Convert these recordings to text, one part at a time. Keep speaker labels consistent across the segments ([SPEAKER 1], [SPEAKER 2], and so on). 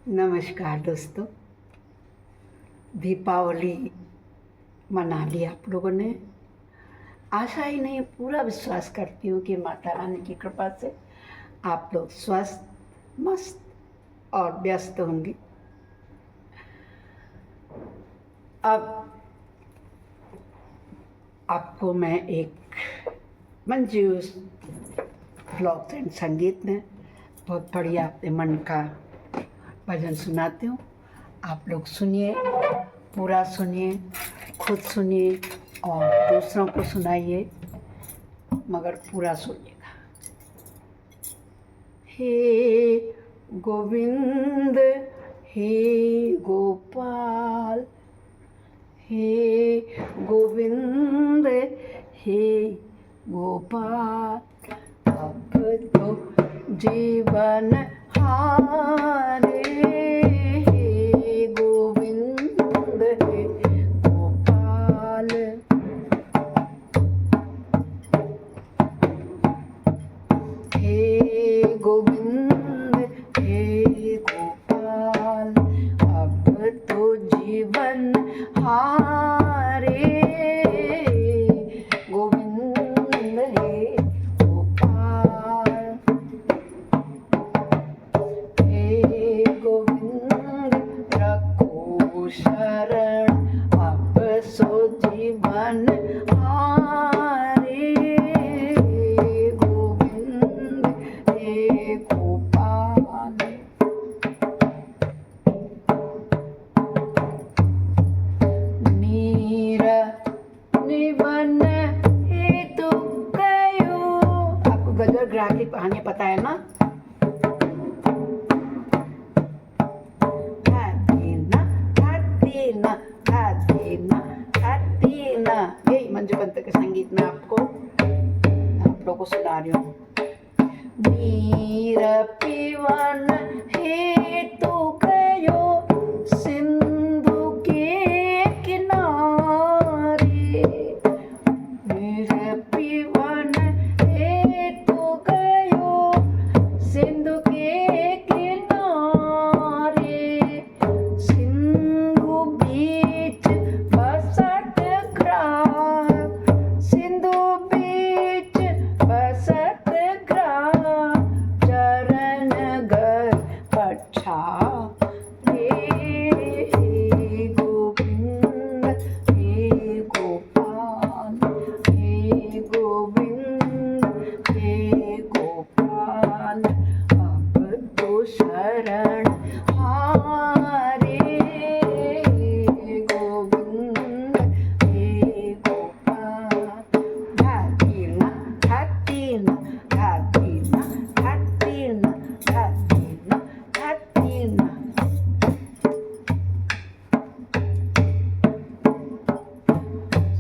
[SPEAKER 1] नमस्कार दोस्तों। दीपावली मना ली आप लोगों ने। आशा ही नहीं, पूरा विश्वास करती हूँ कि माता रानी की कृपा से आप लोग स्वस्थ, मस्त और व्यस्त होंगी। अब आपको मैं एक मंजू ब्लॉग्स एंड संगीत में बहुत बढ़िया अपने मन का भजन सुनाती हूँ। आप लोग सुनिए, पूरा सुनिए, खुद सुनिए और दूसरों को सुनाइए, मगर पूरा सुनिएगा। हे गोविंद, हे गोपाल, हे गोविंद, हे गोपाल, अब तो जीवन हारे, हे गोविंद, हे गोपाल, हे गोविंद, हे गोपाल, अब तो जीवन हारे, गोविंद हे गोपाल, हे गोविंद रखो शरण, अब सो जीवन हारे, गोविंद हे गोपाल। नीर निवन हेतु कयो, आपको गजल ग्राह की कहानी पता है ना? यही मंजू पंत के संगीत में आप लोगों को सुना रही हूँ। नीर पीवन हेतु कयो, सिंधु के किनारे, नीर पीवन हेतु कयो, सिंधु के किनारे, सिंधु बीच बसत ग्राम, सिंधु बीच बसत ग्राम, चरण गर पछा हे गोविंद हे गोपाल, हे गोविंद हे गोपाल, अब तो शरण हारे, गोविंद हे गोपाल। धातीना धातीना धातीना धातीना धातीना धातीना।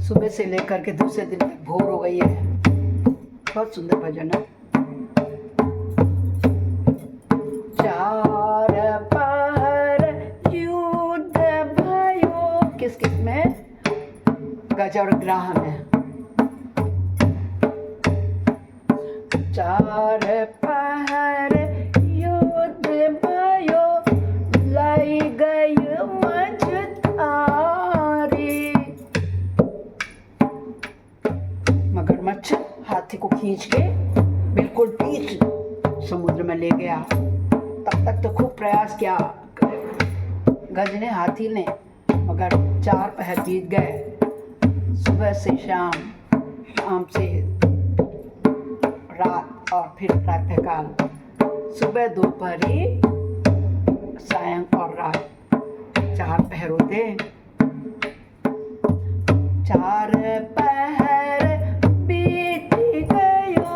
[SPEAKER 1] सुबह से लेकर के दूसरे दिन तक भोर हो गई है। बहुत सुंदर भजन है। चार पहर युद्ध भयो, किस किस में? गज और ग्राह में। चार पहर युद्ध भयो, लाई गई मझधारी, मगरमच्छ हाथी को खींच के बिल्कुल बीच समुद्र में ले गया। तब तक तो खूब प्रयास किया गज ने, हाथी ने, मगर 4 पहर बीत गए। सुबह से शाम, शाम से रात और फिर प्रातःकाल, सुबह दोपहरी सायं और रात, 4 पहर होते। 4 पहर बीत गयो,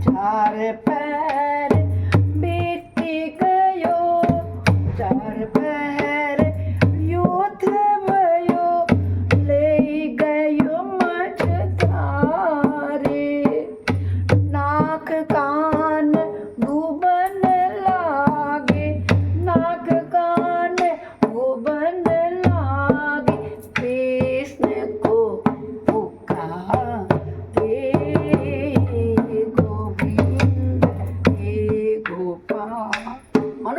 [SPEAKER 1] 4 पहर बीत गयो, 4 पहर युद्ध भयो, ले गयो मझधारे, नाक कान भुवन लागे, नाक कान भुवन लागे, कृष्ण को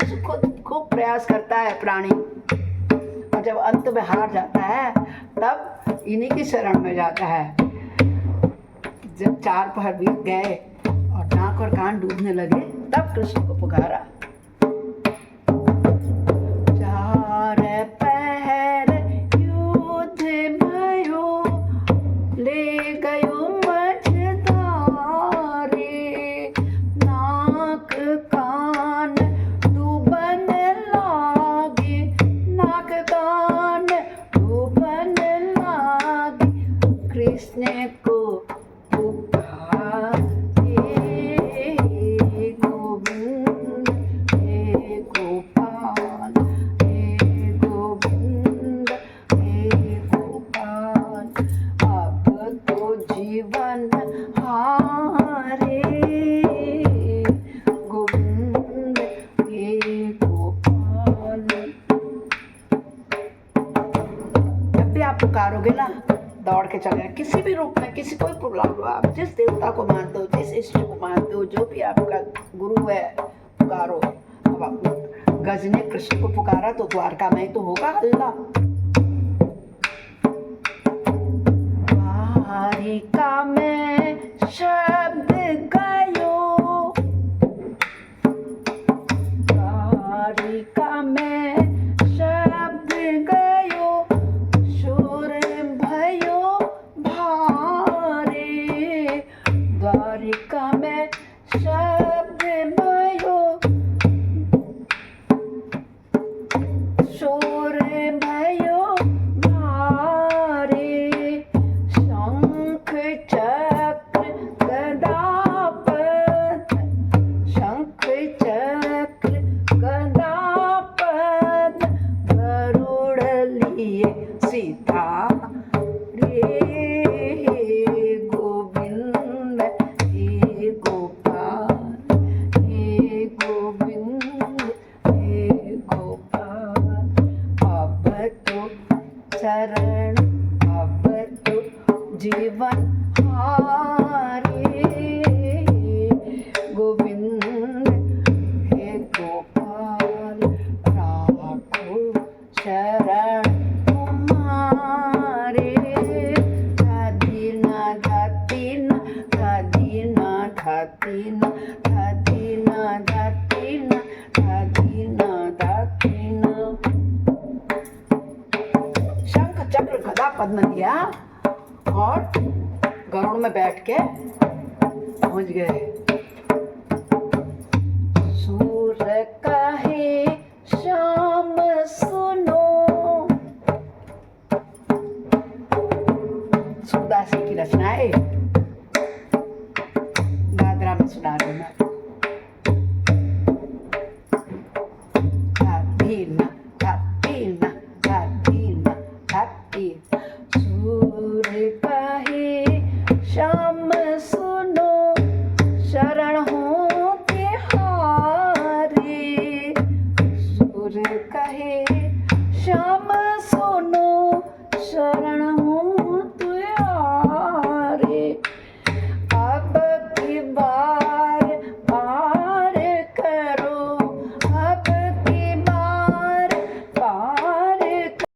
[SPEAKER 1] कृष्ण खुद खूब प्रयास करता है प्राणी, और जब अंत में हार जाता है तब इन्हीं की शरण में जाता है। जब 4 पहर बीत गए और नाक और कान डूबने लगे, तब कृष्ण को पुकारा। 4 पहर युद्ध भयो, ले गयो मझधारे, नाक कान डूबन लागे, नाक कान डूबन लागे, कृष्ण को पुकारे गोविंद हे गोपाल, हे गोविंद हे गोपाल, अब तो जीवन हारे, गोविंद हे गोपाल। जब भी आप पुकारोगे ना, दौड़ के चले, किसी भी रूप में, किसी कोई प्रॉब्लम हो, आप जिस देवता को मानते हो, जिस इष्ट को मानते हो, जो भी आपका गुरु है, पुकारो। अब आप गज ने कृष्ण को पुकारा तो द्वारका में तो होगा अल्लाह। द्वारिका में शब्द गयो, द्वारिका में शब्द गयो, शोर भयो भारे, द्वारिका में शब्द भयो, शोर भयो भारे, शंख चक्र गदा पद्म, शंख चक्र गदा पद्म, गरुड़ लिए सीता रे, गोविंद हे गोपाल, हे गोविंद हे गोपाल। अब तो शरण, अब तो जीवन हारे, गोविंद हे गोपाल, राखो शरण तुम्हारे, धदीना धतीना, धदीना धतीना, धदीना धतीना, धदीना धतीना। शंख चक्र गदा पद्म दिया और गरुड़ में बैठ के पहुंच गए। सूर कहे श्याम सुनो, सूरदास जी की रचना है, दादरा में सुना रही हूँ मैं।